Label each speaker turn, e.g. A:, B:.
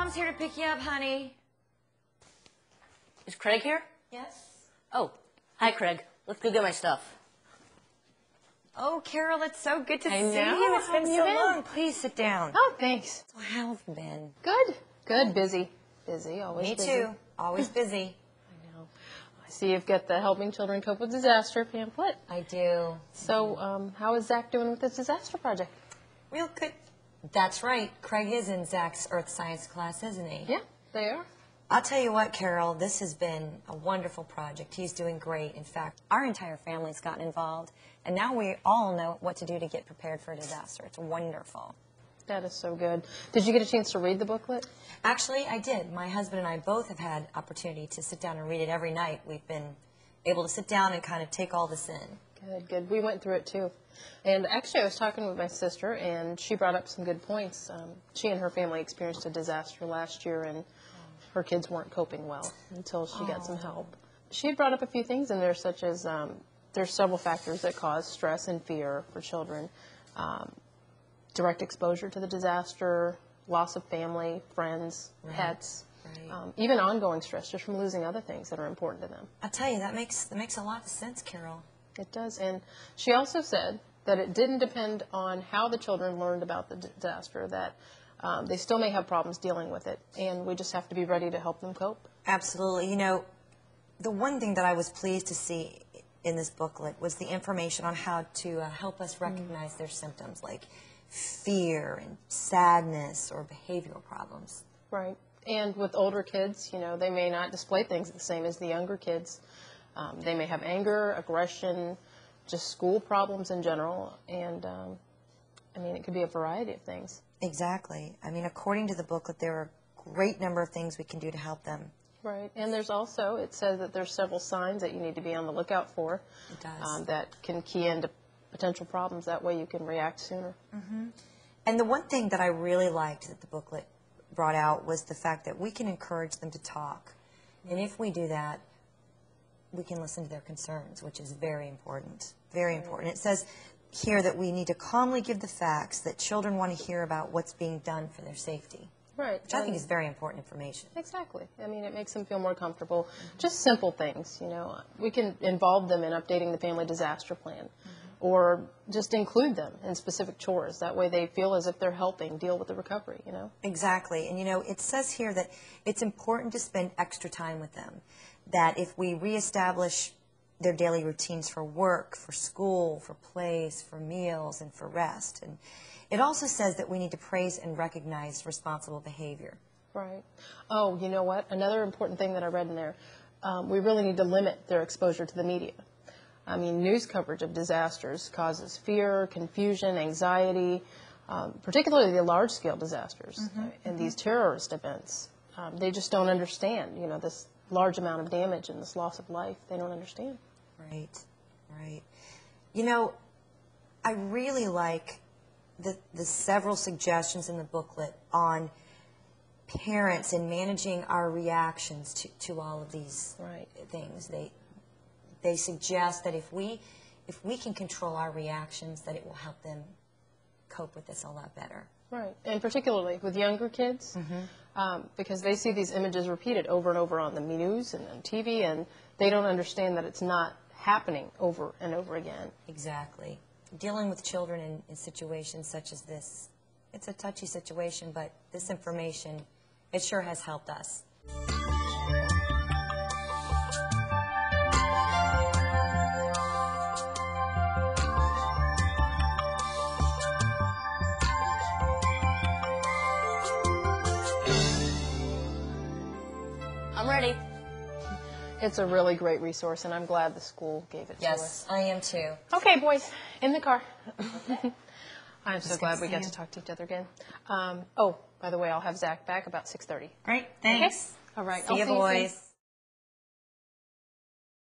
A: Mom's here to pick you up, honey. Is Craig here?
B: Yes.
A: Oh, hi, Craig. Let's go get my stuff.
B: Oh, Carol, it's so good to see
C: know.
B: you. It's
C: How
B: been
C: have you
B: so
C: been?
B: long. Please sit down.
C: Oh, thanks.
B: So how have you been?
C: Good. Good. Busy. Busy. Always
B: Me
C: busy.
B: too. Always busy.
C: I know. I see you've got the Helping Children Cope with Disaster pamphlet.
B: I do.
C: So, how is Zach doing with this disaster project?
B: Real good. That's right. Craig is in Zach's Earth Science class, isn't he?
C: Yeah, they are.
B: I'll tell you what, Carol, this has been a wonderful project. He's doing great. In fact, our entire family's gotten involved, and now we all know what to do to get prepared for a disaster. It's wonderful.
C: That is so good. Did you get a chance to read the booklet?
B: Actually, I did. My husband and I both have had opportunity to sit down and read it every night. We've been able to sit down and kind of take all this in.
C: Good, good. We went through it too. And actually, I was talking with my sister, and she brought up some good points. She and her family experienced a disaster last year, and her kids weren't coping well until she got some help. She had brought up a few things in there, such as there's several factors that cause stress and fear for children. Direct exposure to the disaster, loss of family, friends, pets, even ongoing stress just from losing other things that are important to them.
B: I'll tell you, that makes a lot of sense, Carol.
C: It does. And she also said that it didn't depend on how the children learned about the disaster, that they still may have problems dealing with it, and we just have to be ready to help them cope.
B: Absolutely. You know, the one thing that I was pleased to see in this booklet was the information on how to help us recognize their symptoms, like fear and sadness or behavioral problems.
C: Right. And with older kids, you know, they may not display things the same as the younger kids. They may have anger, aggression, just school problems in general, and I mean, it could be a variety of things.
B: Exactly. I mean, according to the booklet, there are a great number of things we can do to help them.
C: Right. And there's also, it says that there's several signs that you need to be on the lookout for.
B: It does.
C: That can key into potential problems. That way you can react sooner.
B: Mm-hmm. And the one thing that I really liked that the booklet brought out was the fact that we can encourage them to talk. And if we do that, we can listen to their concerns, which is very important. Very important. It says here that we need to calmly give the facts that children want to hear about what's being done for their safety.
C: Right.
B: Which I think is very important information.
C: Exactly. I mean, it makes them feel more comfortable. Just simple things, you know. We can involve them in updating the family disaster plan or just include them in specific chores. That way they feel as if they're helping deal with the recovery, you know.
B: Exactly. And, you know, it says here that it's important to spend extra time with them, that if we reestablish their daily routines for work, for school, for plays, for meals, and for rest. And it also says that we need to praise and recognize responsible behavior.
C: Right. Oh, you know what? Another important thing that I read in there, we really need to limit their exposure to the media. I mean, news coverage of disasters causes fear, confusion, anxiety, particularly the large-scale disasters and these terrorist events. They just don't understand, you know, this large amount of damage and this loss of life. They don't understand.
B: Right, right. You know, I really like the several suggestions in the booklet on parents and managing our reactions to all of these things. They suggest that if we can control our reactions, that it will help them cope with this a lot better.
C: Right, and particularly with younger kids, because they see these images repeated over and over on the news and on TV, and they don't understand that it's not happening over and over again.
B: Exactly. Dealing with children in situations such as this, it's a touchy situation, but this information, it sure has helped us.
A: I'm ready.
C: It's a really great resource, and I'm glad the school gave it to us.
B: Yes, I am too.
C: Okay, boys, in the car. I'm so glad we got to talk to each other again. Oh, by the way, I'll have Zach back about 6:30.
B: Great, thanks.
C: Okay? All right.
B: See you, boys.